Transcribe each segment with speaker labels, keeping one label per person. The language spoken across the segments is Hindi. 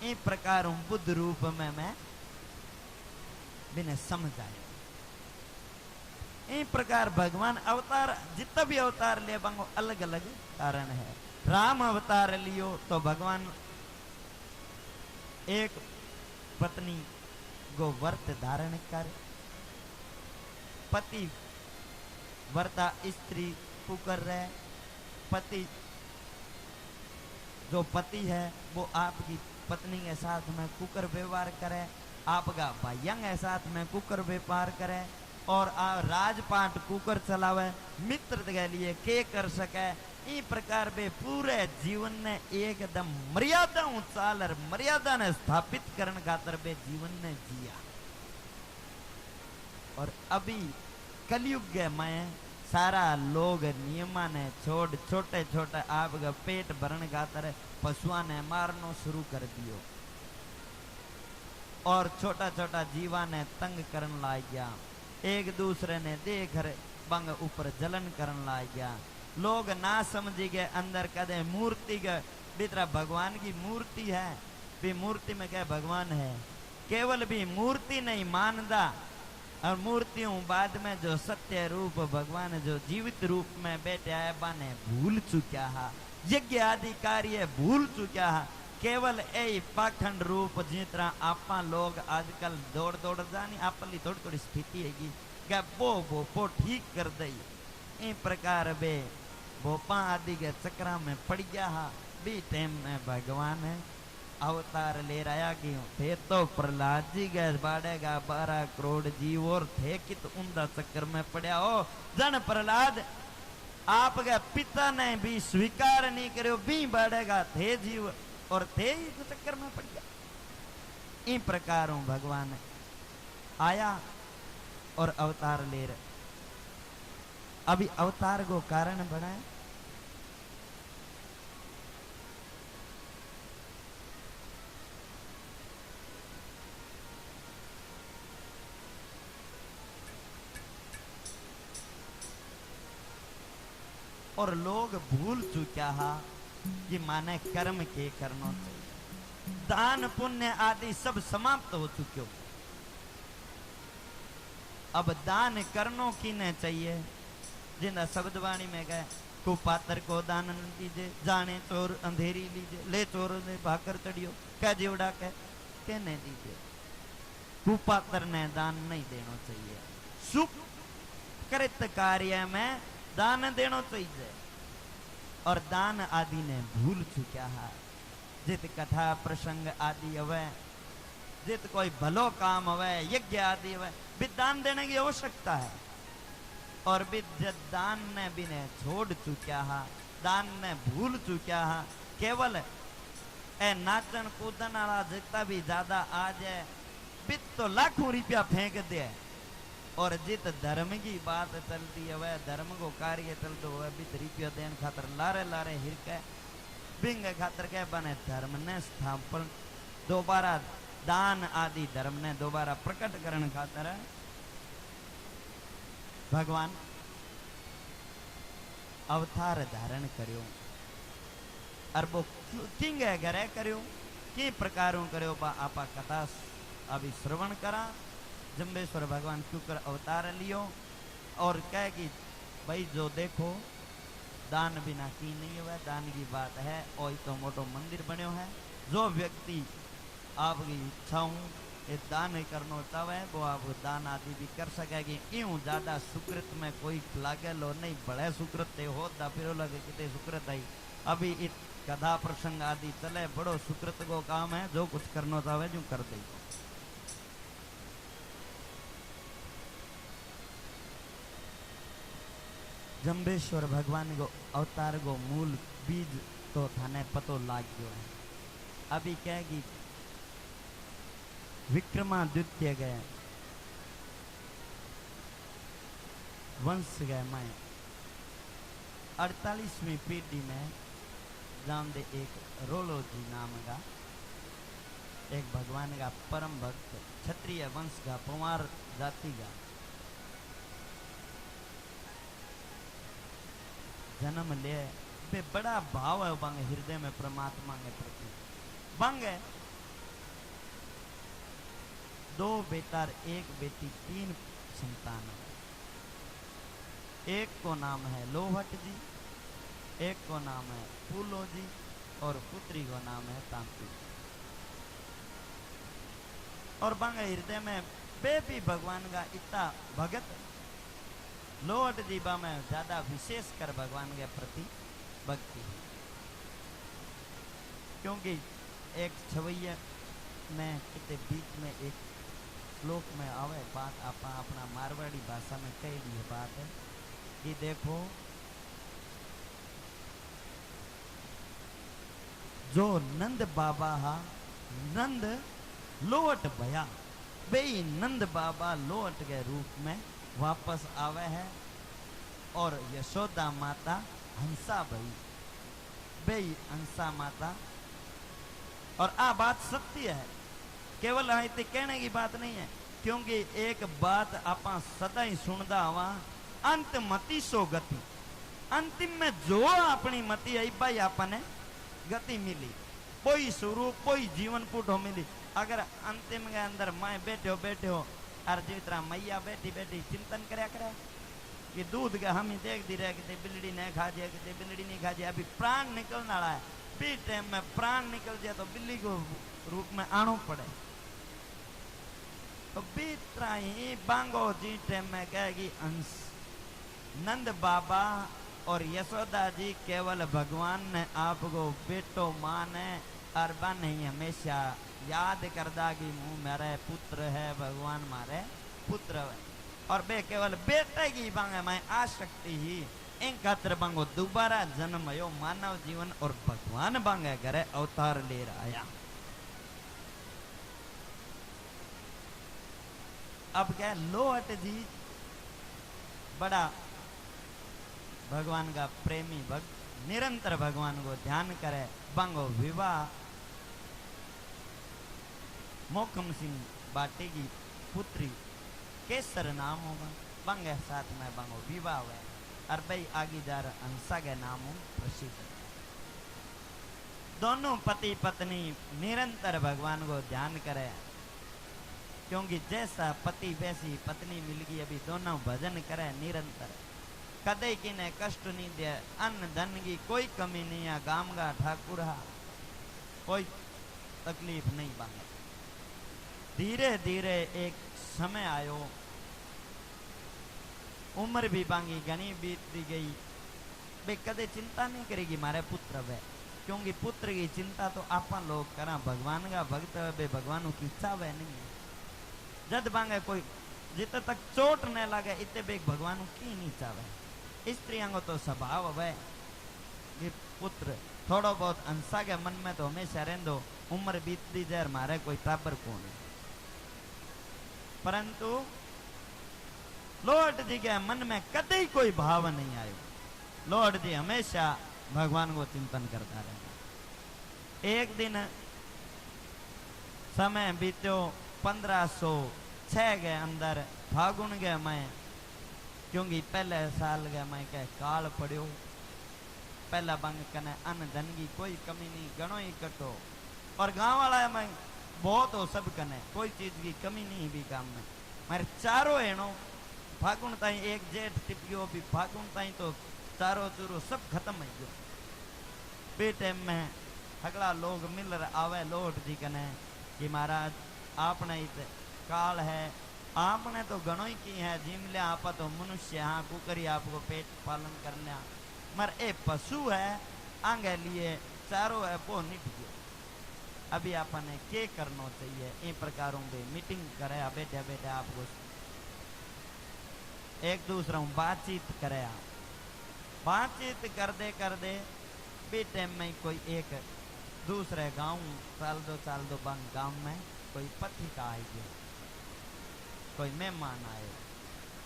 Speaker 1: इ प्रकार बुद्ध रूप में मैं बिने समझायो। इ प्रकार भगवान अवतार जितना भी अवतार ले बंगो अलग अलग कारण है। राम अवतार लियो तो भगवान एक पत्नी को व्रत धारण कर, पति वर्ता स्त्री कुकर रहे, पति जो पति है वो आपकी पत्नी के साथ में कुकर व्यवहार करे, आपका भाइयों के साथ में कुकर व्यापार करे और राजपाट कुकर चलावे, मित्र के लिए के कर सके। इ प्रकार बे पूरे जीवन ने एकदम मर्यादा चाल और मर्यादा ने स्थापित करने खातर बे जीवन ने जिया। और अभी कलयुग में सारा लोग नियमा ने छोड़ छोटे छोटे आपका पेट भरण खातर पशुआ ने मारनो शुरू कर दियो और छोटा छोटा जीवा ने तंग करन लाग गया, एक दूसरे ने देख बंग ऊपर जलन करन लाग गया। लोग ना समझी गए अंदर कदे मूर्ति के भीतर भगवान की मूर्ति है, भी मूर्ति में क्या भगवान है, केवल भी मूर्ति नहीं मानदा और मूर्तियों बाद में जो सत्य रूप भगवान जो जीवित रूप में बैठे आए बाने भूल चुका है, यज्ञ आदि कार्य भूल चुका है। केवल ए पाखंड रूप जिस तरह आपा लोग आजकल दौड़ दौड़ जानी आपली थोड़ी थोड़ी स्थिति हैगी क्या वो ठीक कर दई। इ प्रकार बे भोपा आदि के चक्रा में पड़ गया हा। बी टाइम में भगवान अवतार ले रहा कि थे तो प्रहलाद जी गए बाड़ेगा 12 करोड़ जीव और थे कि तो उनका चक्कर में पड़ा हो। जन प्रहलाद आपके पिता ने भी स्वीकार नहीं करो भी बाड़ेगा थे जीव और थे ही तो चक्कर में पड़ गया। इन प्रकार भगवान आया और अवतार ले रहे। अभी अवतार को कारण बनाए और लोग भूल चुका है कि माने कर्म के करना चाहिए, दान पुण्य आदि सब समाप्त हो चुके हो। अब दान करनो की न चाहिए जिंदा शब्दवाणी में गए कुपात्र को दान न दीजिए, जाने चोर अंधेरी लीजिए, ले चोर ने भाकर चढ़ियो कह जीवड़ा के नहीं दीजिए। कुपात्र ने दान नहीं देना चाहिए, सुख कृत कार्य में दान देना चाहिए और दान आदि ने भूल चुका है। जित कथा प्रसंग आदि हवे, जित कोई भलो काम हवे, यज्ञ आदि हवे, भी दान देने की आवश्यकता है और भी दान ने भी ने छोड़ चुका है, दान ने भूल चुका है। केवल ए नाचन कूदन वाला जितना भी ज्यादा आ जाए बित तो लाखों रुपया फेंक दे और जित धर्म की बात चलती है वह धर्म को कार्य चलते हुए बित रुपया देन खातर लारे लारे हिरके बिंग खातर के बने धर्म ने स्थापन दोबारा दान आदि धर्म ने दोबारा प्रकट करने खातर भगवान अवतार धारण करियो और वो किंग घरे करियो कि प्रकारों करियो बा आपा कथा अभी श्रवण करा। जम्बेश्वर भगवान क्योंकर अवतार लियो और कहे कि भाई जो देखो दान बिना की नहीं हुआ, दान की बात है और तो मोटो मंदिर बनो है। जो व्यक्ति आपकी इच्छाओं ये दान करना चाहे वो आप दान आदि भी कर सकेगी। यूं ज्यादा सुकृत में कोई लागे लो नहीं, बड़े सुकृत हो फिर लगे कितने सुकृत आई। अभी इत कथा प्रसंग आदि चले, बड़ो सुकृत को काम है, जो कुछ करना चाहे जो कर दे। जम्बेश्वर भगवान को अवतार को मूल बीज तो थाने पतो लाग गयो है। अभी कहेगी विक्रमादित्य गए वंश गए मैं 48वीं पीढ़ी में जान दे एक रोलो जी नाम का एक भगवान का परम भक्त क्षत्रिय वंश का पवार जाति का जन्म ले बे बड़ा भाव है बंग हृदय में परमात्मा के प्रति। बंग 2 बेटा और 1 बेटी, 3 संतान है। एक को नाम है लोहट जी, एक को नाम है फूलो जी और पुत्री को नाम है तांती। और बांगे हृदय में बेबी भगवान का इतना भगत लोहट जी बा में ज्यादा विशेष कर भगवान के प्रति भक्ति, क्योंकि एक छवैया में कितने बीच में एक श्लोक में आवे बात आपा अपना मारवाड़ी भाषा में कही दी बात है कि देखो जो नंद बाबा हा नंद लोट भया, बेई नंद बाबा लोट के रूप में वापस आवे है और यशोदा माता हंसा भई, बेई हंसा माता। और आ बात सत्य है, केवल इतने कहने की बात नहीं है, क्योंकि एक बात आपा सदा ही सुनदा हवा, अंत मति सो गति। अंतिम में जो अपनी मति आई भाई आपने गति मिली, कोई स्वरूप कोई जीवन पुटो मिली। अगर अंतिम के अंदर मैं बैठे हो और जिस तरह मैया बैठी बैठी चिंतन करया करे कि दूध के हम ही देख दी रहे कि बिल्ली नहीं खा जाए, कि बिल्ली नहीं खा जाए, अभी प्राण निकलने वाला है, बी टाइम में प्राण निकल जाए तो बिल्ली को रूप में आना पड़े। तो बी तरह ही बांगो जी टाइम में कहेगी अंश नंद बाबा और यशोदा जी केवल भगवान ने आपको बेटो माने और बन ही हमेशा याद करदा कि मुँह मेरे पुत्र है, भगवान मारे पुत्र है। और बे केवल बेटे की बांगे मैं आशक्ति ही इन खातर बांगो दोबारा जन्म यो मानव जीवन और भगवान बांगे करे अवतार ले आया। अब क्या लोहट जी बड़ा भगवान का प्रेमी भक्त, निरंतर भगवान को ध्यान करे। बांगो विवाह मोकम सिंह बाटी की पुत्री केसर नाम होगा, बंगे साथ में बांगो विवाह हुआ और भाई आगीदार हंसा के नाम प्रसिद्ध। दोनों पति पत्नी निरंतर भगवान को ध्यान करे, क्योंकि जैसा पति वैसी पत्नी मिल गई। अभी दोनों भजन करे निरंतर, कदे की ने कष्ट नहीं दे, अन्न धन की कोई कमी नहीं है, गाम का ठाकुर कोई तकलीफ नहीं बांगे। धीरे धीरे एक समय आयो, उम्र भी बांगी घनी बीतती गई, बे कदे चिंता नहीं करेगी मारे पुत्र वे, क्योंकि पुत्र की चिंता तो आपन लोग करा, भगवान का भक्त बे भगवान की इच्छा वे नहीं है। जद बांगे कोई जितने तक चोट न लगे इतने बेग भगवान की नहीं चाहे। स्त्रियों को तो स्वभाव है कि पुत्र थोड़ा बहुत अंसा के मन में तो हमेशा रहंदो, उम्र बीतती जाए मारे कोई टाबर कौन है। परंतु लॉर्ड जी के मन में कदे कोई भाव नहीं आयो। लॉर्ड जी हमेशा भगवान को चिंतन करता रहे। एक दिन समय बीतो 1506 के अंदर फागुन के मैं, क्योंकि पहले साल के मैं के काल पड़ो, पहला बंग कने अन्न धन की कोई कमी नहीं, घणो ही कटो, और गांव वाला मैं बहुत हो सब कने कोई चीज की कमी नहीं भी काम में। मेरे चारों एणो फागुन ताई एक जेठ टिपियो भी फागुन ताई तो चारों चूरो सब खत्म हो गयो। बे टाइम में अगला लोग मिल आवे लोट जी कने कि महाराज आपने इत काल है, आपने तो घणो ही की है, जिम लिया आप तो मनुष्य हाँ कुकरी आपको पेट पालन कर लिया, मर ए पशु है आगे लिए चारों है वो निट गयो। अभी आपने क्या करना चाहिए, इन प्रकारों में मीटिंग करे, बैठे बैठे आपको एक दूसरा बातचीत करे। बातचीत कर दे बे टाइम में कोई एक दूसरे गांव साल दो बंग गांव में कोई पत्रिका आई गई, कोई मेहमान आए,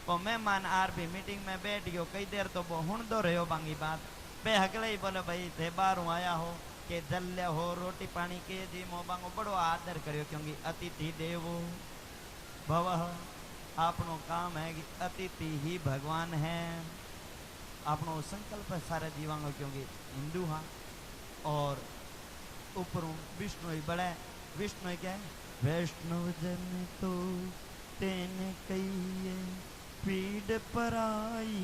Speaker 1: वो मेहमान आर भी मीटिंग में बैठ गयो, कई देर तो वो हुण दो रहो बांगी बात बे हकले ही बोले भाई थे बारू आया हो के जल्ले हो रोटी पानी के जी मो बांगो बड़ो आदर करियो, क्योंकि अतिथि देवो भवः, आपनो काम है कि अतिथि ही भगवान है। आपनो संकल्प है सारे जीवांगो, क्योंकि हिंदू हाँ, और ऊपरों विष्णु ही बड़े, विष्णु क्या है वैष्णव जन तो तेने कहिए पीड़ पराई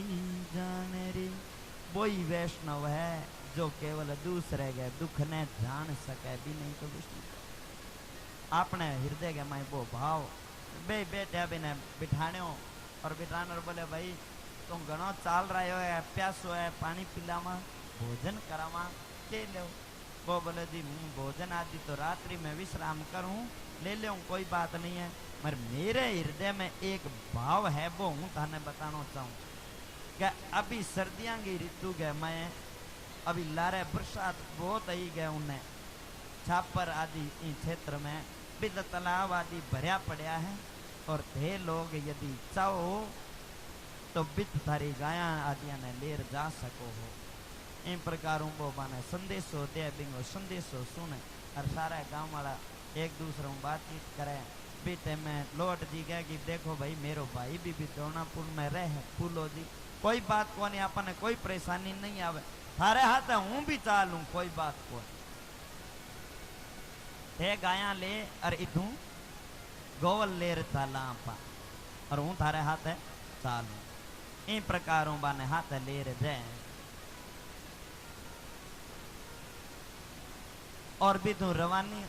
Speaker 1: जाने रे। वही वैष्णव है जो केवल दूसरे के दुख ने जान सके भी नहीं तो विष्णु अपने हृदय के माई वो भाव बे बेटे भी ने बिठाने और बिठाने बोले भाई तुम घणो चाल रहे हो है प्यासो है पानी पिलावा भोजन करावा के लो। वो बोले जी हूँ भोजन आदि तो रात्रि में विश्राम करूँ ले ले कोई बात नहीं है मगर मेरे हृदय में एक भाव है वो हूँ थाने बताना चाहूँ क्या अभी सर्दियाँ की ऋतु गए मैं अभी लारे बरसात बहुत ही गए उन्हें छापर आदि इन क्षेत्र में बिल तालाब आदि भरिया पड़ा है और थे लोग यदि चाहो तो बित थारी गाया आदि ने लेर जा सको हो। इन प्रकारों वो माने संदेशो दे बिंगो संदेशो सुने और सारा गांव वाला एक दूसरे में बातचीत करे। बीते में लौट जी गया कि देखो भाई मेरो भाई भी दोनापुर में रहे फूलो जी कोई बात को नहीं अपन कोई परेशानी नहीं आवे थारे हाथ हूँ भी चालू कोई बात को थे गाया ले और इतू गोवल लेर चाला पा और हूँ थारे हाथ है चालू। इन प्रकारों बाने हाथ लेर जाए और भी तू रवानी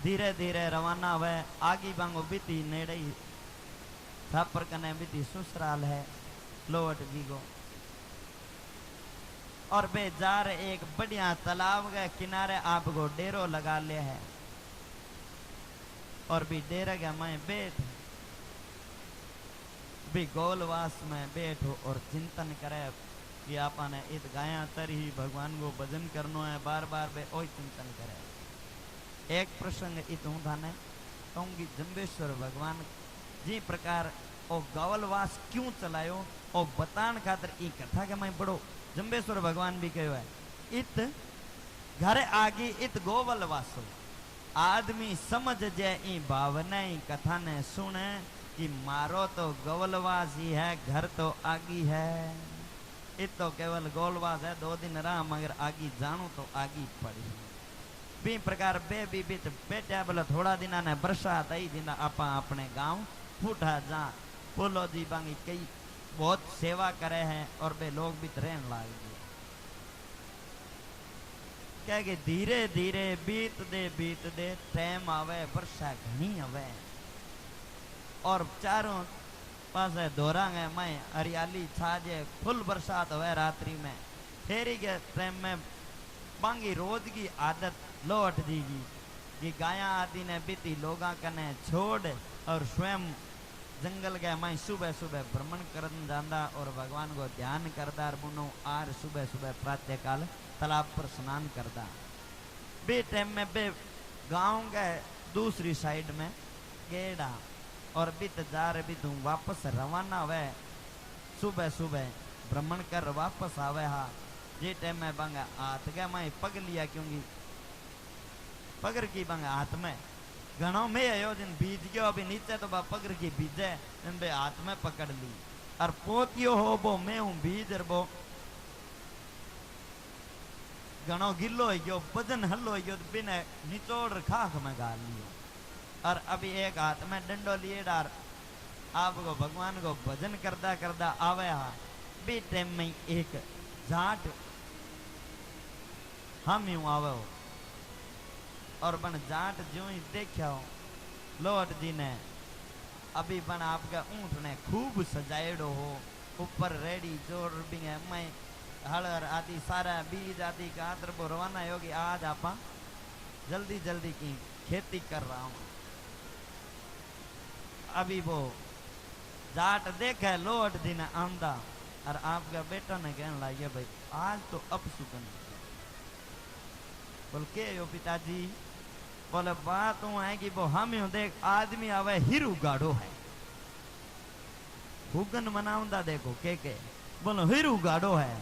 Speaker 1: धीरे धीरे रवाना हुए आगे बांगो बीती नेड़े छापर कने बीती ससुराल है लोट जी को और बेजार एक बढ़िया तालाब के किनारे आपको डेरो लगा ले है और भी डेरे के मैं बैठ भी गोलवास में बैठो और चिंतन करे कि आपने इत गाया तर ही भगवान को भजन करनो है बार बार बे ओई चिंतन करे। एक प्रसंग इत हूँ थाने कहूँगी जम्बेश्वर भगवान जी प्रकार ओ गवलवास क्यों चलायो और बतान खातर ई कथा के मैं बड़ो जम्बेश्वर भगवान भी कहो है इत घर आगे इत गोवलवासो आदमी समझ जाए ई भावना ई कथा ने सुने कि मारो तो गोवलवास ही है घर तो आगी है इत तो केवल गोलवास है 2 दिन रहा मगर आगी जानू तो आगी पड़ी भी प्रकार बे भी बीच बेटा बोले थोड़ा दिन ने बरसात आई दिन आपा अपने गांव फूटा जा बोलो जी बांगी कई बहुत सेवा करे हैं और वे लोग भी रहने लाग गए क्या कि धीरे धीरे बीत दे टाइम आवे वर्षा घनी आवे और चारों पास दोहरांगे मैं हरियाली छाजे फुल बरसात हुए रात्रि में फेरी के टाइम में बांगी रोज की आदत लौट दीगी कि गाया आदि ने बीती लोगा कने छोड़ और स्वयं जंगल गए मैं सुबह सुबह भ्रमण करन जांदा और भगवान को ध्यान करदा और बुनो आर सुबह सुबह प्रातः काल तालाब पर स्नान करदा। बे टाइम में बे गांव गए दूसरी साइड में गेड़ा और बीत जा रहे भी तुम वापस रवाना हुए सुबह सुबह भ्रमण कर वापस आवे हा जे टाइम में बंगा हाथ गया मैं पग लिया क्योंकि पगर की बंगा हाथ में घणो में आयो जिन बीज गयो अभी नीचे तो बा पगर की बीजे इन बे हाथ में पकड़ ली और पोतियो हो बो मैं हूं बीज और बो घणो गिल्लो हो गयो वजन हल्लो हो गयो बिना निचोड़ खाक में गाल लियो और अभी एक हाथ में डंडो लिए डार आपको भगवान को भजन करदा करदा आवे हा बे टाइम में एक जाट हम यूं आवे हो और बन जाट जो ही देखा हो लौट जी ने अभी बन आपका ऊंट ने खूब सजाएड़ो हो ऊपर रेडी जोर भी है मैं हलर आदि सारा बीज आदि का आदर वो रवाना होगी आज आप जल्दी जल्दी की खेती कर रहा हूं। अभी वो जाट देखे लौट जी ने आमदा और आपका बेटा ने कहने लगे भाई आज तो अब सुकन बोल के यो पिताजी बोले बात हूं है कि वो हम यूं देख आदमी आवे हिरू गाढ़ो है हुगन मनाऊंदा देखो के बोलो हिरू गाढ़ो है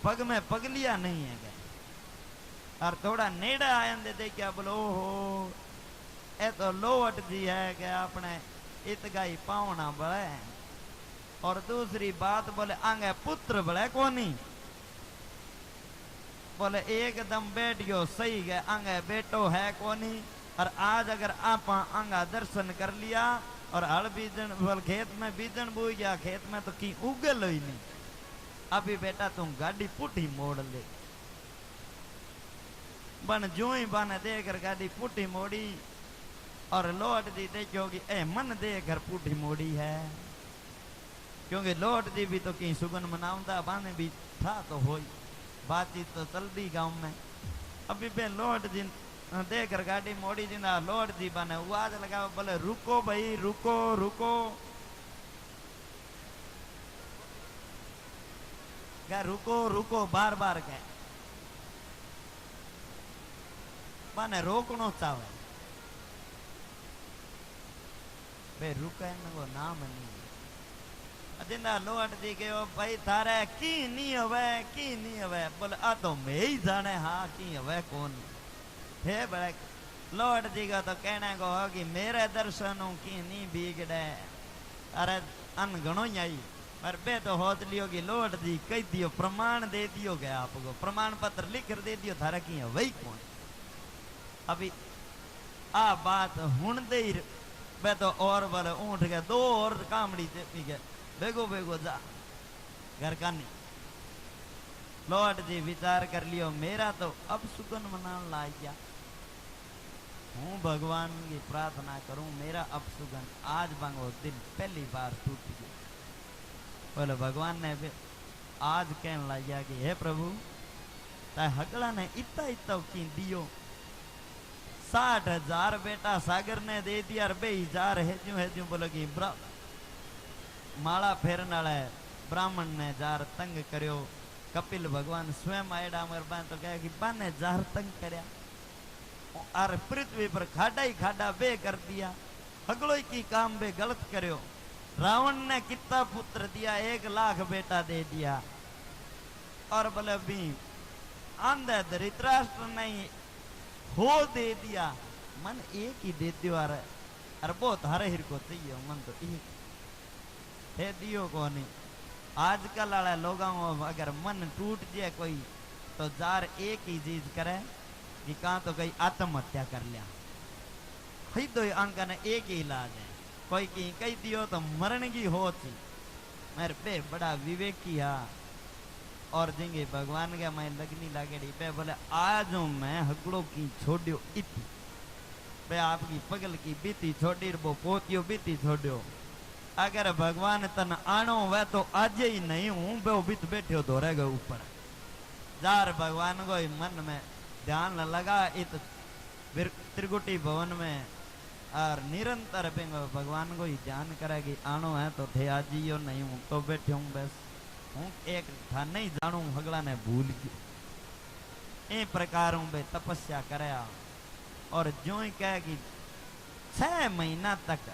Speaker 1: पग में पगलिया नहीं है क्या और थोड़ा नेड़ा आयन दे क्या बोलो ओहो ए तो लोट जी है कि अपने इत गाई पावना बड़े और दूसरी बात बोले आगे पुत्र बड़े कोनी बोले एकदम बैठ गयो सही गए आगे बेटो है कोनी और आज अगर आप आंगा दर्शन कर लिया और हल बीजन बोल खेत में बीजन बोई गया, खेत में तो की उगल ही नहीं। अभी बेटा तुम गाड़ी पुठी मोड़ ले। बन जो ही बन देकर गाड़ी पुठी मोड़ी और लौट दी देखोगी ए मन देकर पुठी मोड़ी है, क्योंकि लौट दी भी तो कहीं सुगन मनाऊंदा बाने भी था तो हो बातचीत तो चलती गांव में। अभी बे लौट दी देकर गाड़ी मोड़ी जिंदा लौट दी बने आवाज लगा बोले रुको भाई रुको रुको, क्या रुको रुको बार बार कह बने रोकनो चाहे बे रुके को नाम नहीं। जिंदा लौट दी के भाई थारे की नहीं हवे बोले आ तो मैं ही जाने हाँ की हवे कौन हे बड़े लौट दी का तो कहने को हो कि मेरे दर्शनों की नहीं बिगड़े। अरे अनगणो ही आई पर बे तो होत लियो कि लौट दी कह दियो प्रमाण दे दियो गया आपको, प्रमाण पत्र लिख कर दे दियो थारा की है वही कौन। अभी आ बात हुन दे बे तो और बोले ऊँट गए दो और कामड़ी पी गए बेगो बेगो जा घर का नहीं। लौट जी विचार कर लियो मेरा तो अब सुगन मनान लाग गया, हूँ भगवान की प्रार्थना करूं मेरा अब सुगन आज बांगो दिल पहली बार टूट गया। बोले भगवान ने आज कहने लग गया कि हे प्रभु ताए हकड़ा ने इतना इतना की दियो 60,000 बेटा सागर ने दे दिया और 2,000 है जो बोले कि माला फेरन वाला ब्राह्मण ने जार तंग करो। कपिल भगवान स्वयं आयडा मर बान तो कहे कि बाने जार तंग करया और पृथ्वी पर खाडा ही खाडा बे कर दिया, हगलो की काम बे गलत करो। रावण ने कितना पुत्र दिया 1 लाख बेटा दे दिया और बोले भी आंधे धृतराष्ट्र नहीं हो दे दिया, मन एक ही दे दियो अरे बहुत हरे हिर को चाहिए मन तो एक है दियो को नहीं। आजकल वाले लोगों अगर मन टूट जाए कोई तो जार एक ही चीज करे कि कहाँ तो कहीं आत्महत्या कर लिया, ही तो अंक ने एक ही इलाज है। कोई की कही दियो तो मरण की हो थी मेरे पे बड़ा विवेकी है और जिंगे भगवान के मैं लगनी लागेड़ी पे बोले आज मैं हगड़ो की छोड़ियो इति पे आपकी पगल की बीती छोड़ी वो पोतियो बीती छोड़ियो। अगर भगवान तन आनो वह तो आज ही नहीं हूं बे बीत बैठे दौरे गए ऊपर जार भगवान को मन में ध्यान लगा इत त्रिकुटी भवन में और निरंतर भगवान को ही ध्यान करेगी आनो है तो थे आज ही नहीं हूं तो बैठे हूं बस हूं एक था नहीं जानू हगला ने भूल गया। ए प्रकार हूं तपस्या कराया और जो ही कहे कि 6 महीना तक